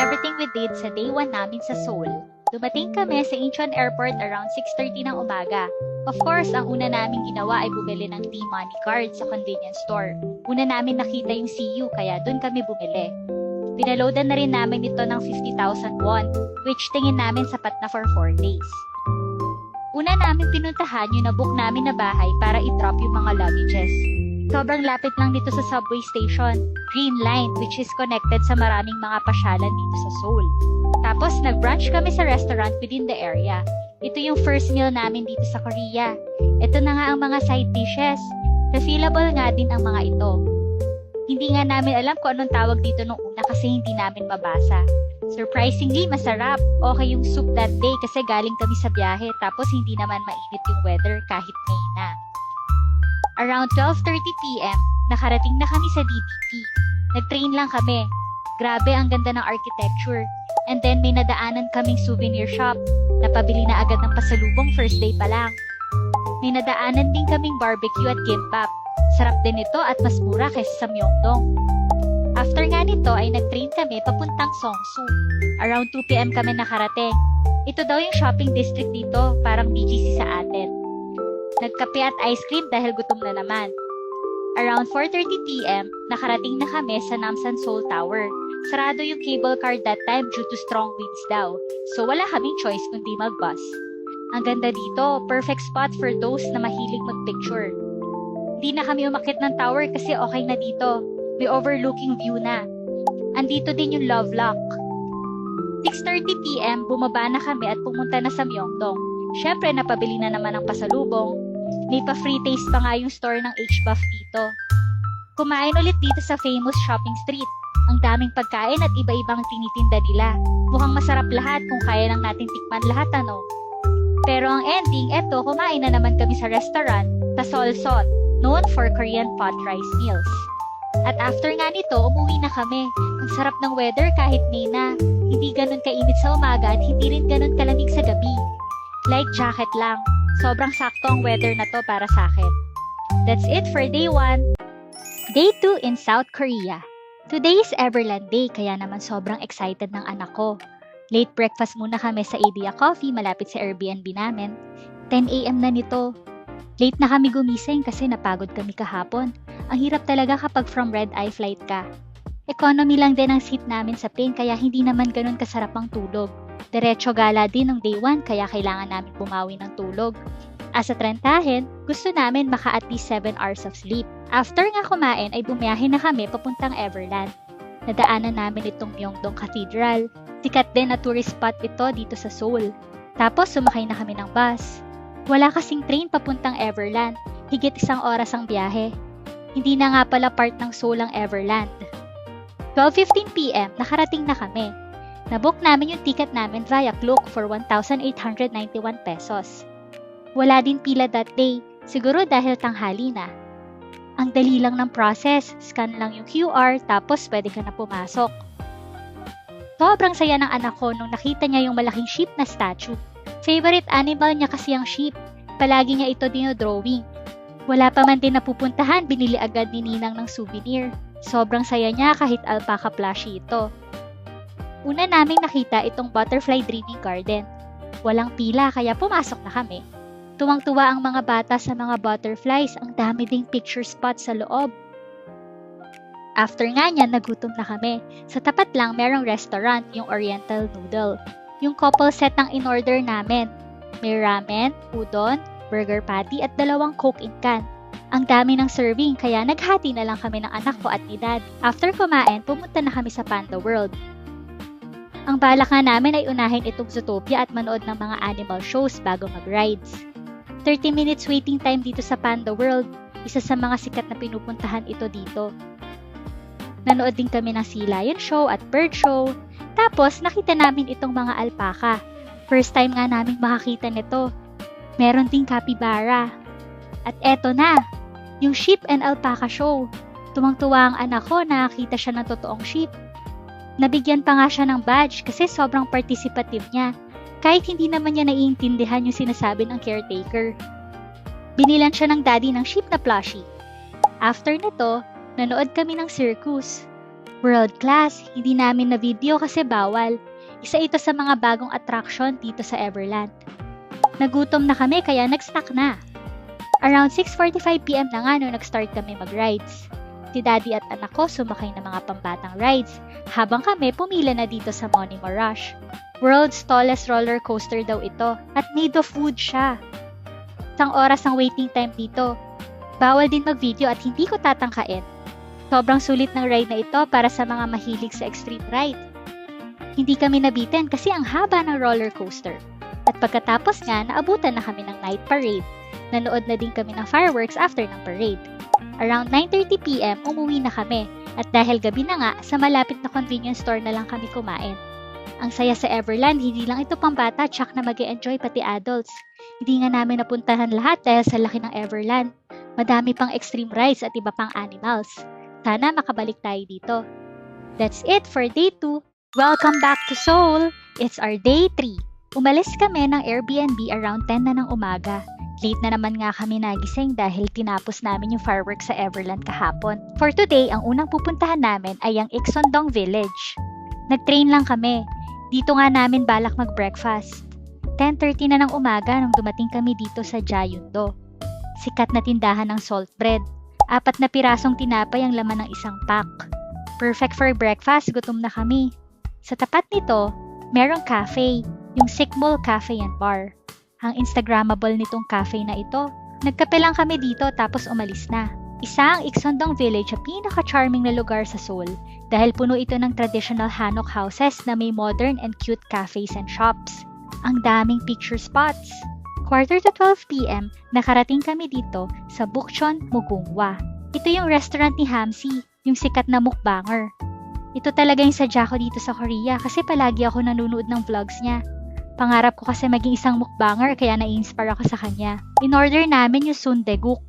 everything we did sa day 1 namin sa Seoul. Dumating kami sa Incheon Airport around 6:30 ng umaga. Of course, ang una naming ginawa ay bumili ng T-Money card sa convenience store. Una namin nakita yung CU kaya dun kami bumili. Pinaloadan na rin namin ito ng 50,000 won, which tingin namin sapat na for 4 days. Una namin pinuntahan yung nabook namin na bahay para i-drop yung mga luggages. Sobrang lapit lang dito sa subway station, Green Line, which is connected sa maraming mga pasyalan dito sa Seoul. Tapos nag-brunch kami sa restaurant within the area. Ito yung first meal namin dito sa Korea. Ito na nga ang mga side dishes. Refillable nga din ang mga ito. Hindi nga namin alam kung anong tawag dito nung una kasi hindi namin mabasa. Surprisingly, masarap. Okay yung soup that day kasi galing kami sa biyahe tapos hindi naman mainit yung weather kahit May na. Around 12:30 p.m., nakarating na kami sa DDP. Nag-train lang kami. Grabe ang ganda ng architecture. And then may nadaanan kaming souvenir shop. Napabili na agad ng pasalubong first day pa lang. May nadaanan din kaming barbecue at gimbap. Sarap din ito at mas mura kaysa sa Myeongdong. After nga nito ay nag-train kami papuntang Songsu. Around 2 p.m. kami nakarating. Ito daw yung shopping district dito, parang BGC sa atin. Nagkape at ice cream dahil gutom na naman. Around 4:30 p.m., nakarating na kami sa Namsan Seoul Tower. Sarado yung cable car that time due to strong winds daw. So wala kaming choice kundi mag-bus. Ang ganda dito, perfect spot for those na mahilig mag-picture. Hindi na kami umakyat ng tower kasi okay na dito. May overlooking view na. Andito din yung Love Lock. 6:30 p.m., bumaba na kami at pumunta na sa Myeongdong. Syempre, napabili na naman ang pasalubong. May pa-free taste pa nga yung store ng HBUF dito. Kumain ulit dito sa famous shopping street. Ang daming pagkain at iba-ibang tinitinda nila. Mukhang masarap lahat kung kaya lang natin tikman lahat, ano? Pero ang ending, eto, kumain na naman kami sa restaurant, Tasolsot, known for Korean pot rice meals. At after nga nito, umuwi na kami. Ang sarap ng weather kahit May na. Hindi ganun kainit sa umaga at hindi rin ganun kalamig sa gabi. Light jacket lang. Sobrang sakto ang weather na to para sa akin. That's it for day 1. Day 2 in South Korea. Today is Everland Day kaya naman sobrang excited ng anak ko. Late breakfast muna kami sa Idea Coffee malapit sa Airbnb namin. 10 a.m. na nito. Late na kami gumising kasi napagod kami kahapon. Ang hirap talaga kapag from red eye flight ka. Economy lang din ang seat namin sa plane kaya hindi naman ganun kasarap ang tulog. Diretso gala din ng day 1 kaya kailangan namin bumawi ng tulog. As a trentahin, gusto namin maka at least 7 hours of sleep. After nga kumain ay bumiyahe na kami papuntang Everland. Nadaanan namin itong Myeongdong Cathedral. Sikat din na tourist spot ito dito sa Seoul. Tapos sumakay na kami ng bus. Wala kasing train papuntang Everland. Higit 1 oras ang biyahe. Hindi na nga pala part ng Seoul ang Everland. 12:15 p.m. nakarating na kami. Nabook namin yung ticket namin via Klook for 1,891 pesos. Wala din pila that day, siguro dahil tanghali na. Ang dali lang ng process, scan lang yung QR tapos pwede ka na pumasok. Sobrang saya ng anak ko nung nakita niya yung malaking sheep na statue. Favorite animal niya kasi ang sheep, palagi niya ito dinodrawing. Wala pa man din napupuntahan, binili agad ni Ninang ng souvenir. Sobrang saya niya kahit alpaca plushie ito. Una naming nakita itong butterfly dreaming garden. Walang pila kaya pumasok na kami. Tuwang-tuwa ang mga bata sa mga butterflies, ang dami ding picture spot sa loob. After nga niyan, nagutom na kami. Sa tapat lang merong restaurant, yung Oriental Noodle. Yung couple set ang in-order namin. May ramen, udon, burger patty at 2 Coke in can. Ang dami ng serving kaya naghati na lang kami ng anak ko at ni Dad. After kumain, pumunta na kami sa Panda World. Ang balak nga namin ay unahin itong Zootopia at manood ng mga animal shows bago mag-rides. 30 minutes waiting time dito sa Panda World. Isa sa mga sikat na pinupuntahan ito dito. Nanood din kami ng Sea Lion Show at Bird Show. Tapos nakita namin itong mga alpaca. First time nga namin makakita nito. Meron ding capybara. At eto na, yung Sheep and Alpaca Show. Tumang-tuwa ang anak ko na nakita siya ng totoong sheep. Nabigyan pa nga siya ng badge kasi sobrang participative niya. Kahit hindi naman niya naiintindihan yung sinasabi ng caretaker. Binilan siya ng daddy ng sheep na plushie. After nito, nanood kami ng circus. World class, hindi namin na video kasi bawal. Isa ito sa mga bagong attraction dito sa Everland. Nagutom na kami kaya nag-snack na. Around 6:45 PM na nga nung nag-start kami mag-rides. Si Daddy at anak ko sumakay ng mga pambatang rides, habang kami pumila na dito sa Monimo Rush. World's tallest roller coaster daw ito at made of wood siya. Isang oras ang waiting time dito. Bawal din mag-video at hindi ko tatangkain. Sobrang sulit ng ride na ito para sa mga mahilig sa extreme ride. Hindi kami nabitin kasi ang haba ng roller coaster. At pagkatapos nga, naabutan na kami ng night parade. Nanood na din kami ng fireworks after ng parade. Around 9:30 PM, umuwi na kami. At dahil gabi na nga, sa malapit na convenience store na lang kami kumain. Ang saya sa Everland, hindi lang ito pambata, tsak na mag-e-enjoy pati adults. Hindi nga namin napuntahan lahat dahil sa laki ng Everland. Madami pang extreme rides at iba pang animals. Sana makabalik tayo dito. That's it for day 2. Welcome back to Seoul! It's our day 3. Umalis kami ng Airbnb around 10 na ng umaga. Late na naman nga kami nagising dahil tinapos namin yung fireworks sa Everland kahapon. For today, ang unang pupuntahan namin ay ang Iksondong Village. Nag-train lang kami. Dito nga namin balak mag-breakfast. 10:30 na ng umaga nung dumating kami dito sa Jayundo. Sikat na tindahan ng salt bread. 4 na pirasong tinapay ang laman ng isang pack. Perfect for breakfast, gutom na kami. Sa tapat nito, merong cafe, yung Sikmul Cafe and Bar. Ang Instagrammable nitong cafe na ito. Nagkape lang kami dito tapos umalis na. Isa ang Iksondong Village ang pinaka-charming na lugar sa Seoul dahil puno ito ng traditional hanok houses na may modern and cute cafes and shops. Ang daming picture spots. 11:45 PM, nakarating kami dito sa Bukchon, Mugunghwa. Ito yung restaurant ni Hamsi, yung sikat na mukbanger. Ito talaga yung sadya ko dito sa Korea kasi palagi ako nanonood ng vlogs niya. Pangarap ko kasi maging isang mukbanger kaya na-inspire ako sa kanya. In-order namin yung sundeguk.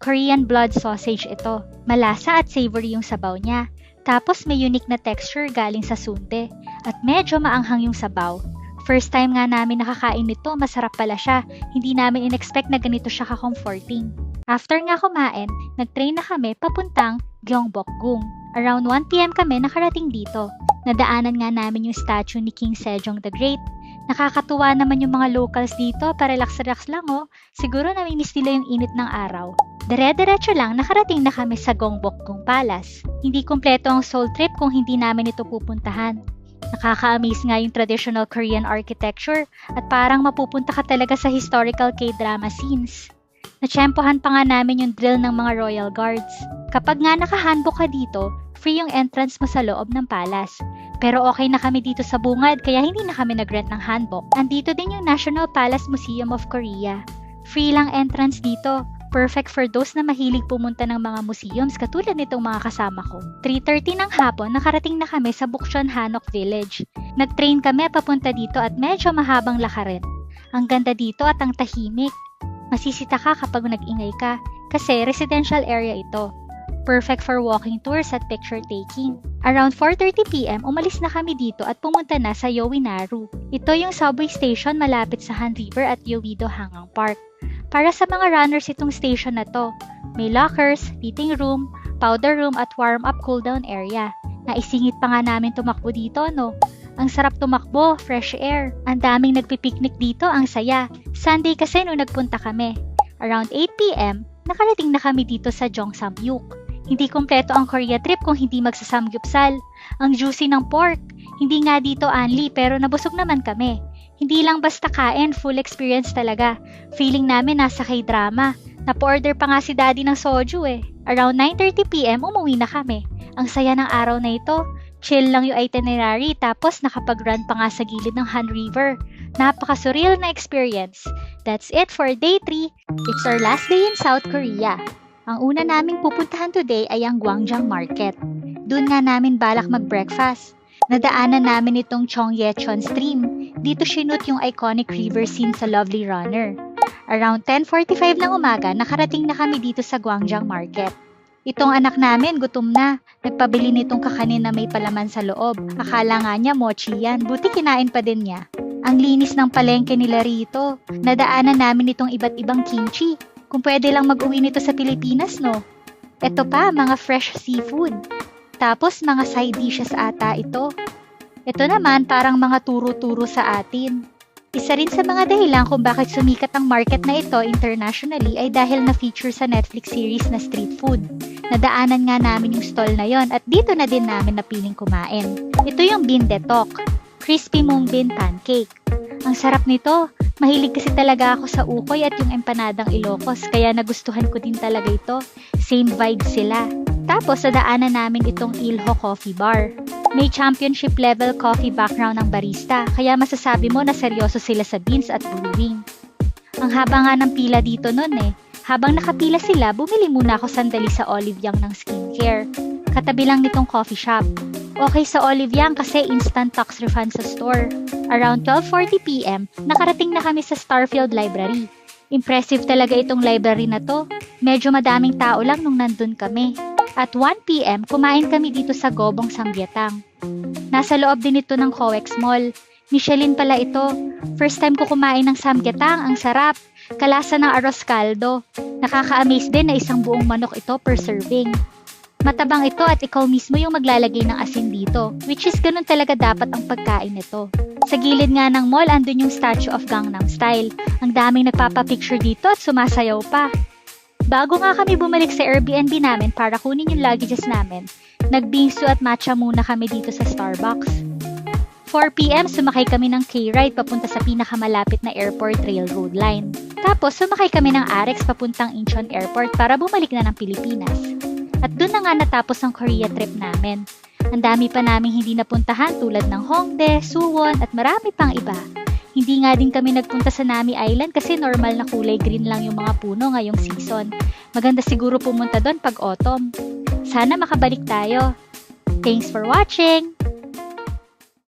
Korean blood sausage ito. Malasa at savory yung sabaw niya. Tapos may unique na texture galing sa sunde. At medyo maanghang yung sabaw. First time nga namin nakakain nito, masarap pala siya. Hindi namin in-expect na ganito siya ka-comforting. After nga kumain, nag-train na kami papuntang Gyeongbokgung. Around 1 PM kami nakarating dito. Nadaanan nga namin yung statue ni King Sejong the Great. Nakakatuwa naman yung mga locals dito, pa-relax-relax lang oh. Siguro namimiss nila yung init ng araw. Dire-diretso lang nakarating na kami sa Gyeongbokgung Palace. Hindi kumpleto ang Seoul trip kung hindi namin ito pupuntahan. Nakaka-amaze nga yung traditional Korean architecture at parang mapupunta ka talaga sa historical K-drama scenes. Natsyempohan pa nga namin yung drill ng mga royal guards. Kapag nga naka-handbook ka dito, free yung entrance mo sa loob ng palace. Pero okay na kami dito sa bungad kaya hindi na kami nag-rent ng handbook. Andito din yung National Palace Museum of Korea. Free lang entrance dito. Perfect for those na mahilig pumunta ng mga museums katulad nitong mga kasama ko. 3:30 ng hapon, nakarating na kami sa Bukchon Hanok Village. Nag-train kami papunta dito at medyo mahabang lakarin. Ang ganda dito at ang tahimik. Masisita ka kapag nag-ingay ka kasi residential area ito. Perfect for walking tours at picture taking. Around 4:30 PM, umalis na kami dito at pumunta na sa Yowinaru. Ito yung subway station malapit sa Han River at Yeouido Hangang Park. Para sa mga runners itong station na to. May lockers, eating room, powder room at warm-up cool-down area. Naisingit pa nga namin tumakbo dito, no? Ang sarap tumakbo, fresh air. Ang daming nagpipiknik dito, ang saya. Sunday kasi nung nagpunta kami. Around 8 PM, nakarating na kami dito sa Jongsamyuk. Hindi kompleto ang Korea trip kung hindi magsasamgyupsal. Ang juicy ng pork. Hindi nga dito anli pero nabusog naman kami. Hindi lang basta kain, full experience talaga. Feeling namin nasa K-drama. Napa-order pa nga si Daddy ng soju eh. Around 9:30 PM, umuwi na kami. Ang saya ng araw na ito. Chill lang yung itinerary tapos nakapag-run pa nga sa gilid ng Han River. Napaka-surreal na experience. That's it for day 3. It's our last day in South Korea. Ang una naming pupuntahan today ay ang Gwangjang Market. Doon nga namin balak mag-breakfast. Nadaanan namin itong Chongyechon Stream. Dito sinut yung iconic river scene sa Lovely Runner. Around 10:45 ng umaga, nakarating na kami dito sa Gwangjang Market. Itong anak namin, gutom na. Nagpabili nitong kakanin na may palaman sa loob. Akala nga niya mochi yan, buti kinain pa din niya. Ang linis ng palengke nila rito. Nadaanan namin itong iba't ibang kimchi. Kung pwede lang mag-uwi nito sa Pilipinas, no? Ito pa, mga fresh seafood. Tapos mga side dishes ata ito. Ito naman parang mga turo-turo sa atin. Isa rin sa mga dahilan kung bakit sumikat ang market na ito internationally ay dahil na-feature sa Netflix series na Street Food. Nadaanan nga namin yung stall na yon at dito na din namin napiling kumain. Ito yung Bean Detok, crispy mung bean pancake. Ang sarap nito. Mahilig kasi talaga ako sa ukoy at yung empanadang Ilocos kaya nagustuhan ko din talaga ito. Same vibe sila. Tapos nadaanan namin itong Ilho Coffee Bar. May championship level coffee background ng barista kaya masasabi mo na seryoso sila sa beans at brewing. Ang haba nga ng pila dito nun eh. Habang nakapila sila, bumili muna ako sandali sa Olive Young ng skincare. Katabi lang nitong coffee shop. Okay sa Olive Young kasi instant tax refund sa store. Around 12:40 PM, nakarating na kami sa Starfield Library. Impressive talaga itong library na to. Medyo madaming tao lang nung nandun kami. At 1 PM, kumain kami dito sa Gobong Samgyetang. Nasa loob din ito ng COEX Mall. Michelin pala ito. First time ko kumain ng samgyetang, ang sarap. Kalasa ng arroz caldo. Nakaka-amaze din na isang buong manok ito per serving. Matabang ito at ikaw mismo yung maglalagay ng asin dito, which is ganun talaga dapat ang pagkain nito. Sa gilid nga ng mall, andun yung statue of Gangnam Style. Ang daming nagpapapicture dito at sumasayaw pa. Bago nga kami bumalik sa Airbnb namin para kunin yung luggages namin, nagbingsu at matcha muna kami dito sa Starbucks. 4 PM, sumakay kami ng K-Ride papunta sa pinakamalapit na airport railroad line. Tapos, sumakay kami ng Arex papuntang Incheon Airport para bumalik na ng Pilipinas. At doon na nga natapos ang Korea trip namin. Ang dami pa naming hindi napuntahan tulad ng Hongdae, Suwon at marami pang iba. Hindi nga din kami nagpunta sa Nami Island kasi normal na kulay green lang yung mga puno ngayong season. Maganda siguro pumunta doon pag autumn. Sana makabalik tayo. Thanks for watching!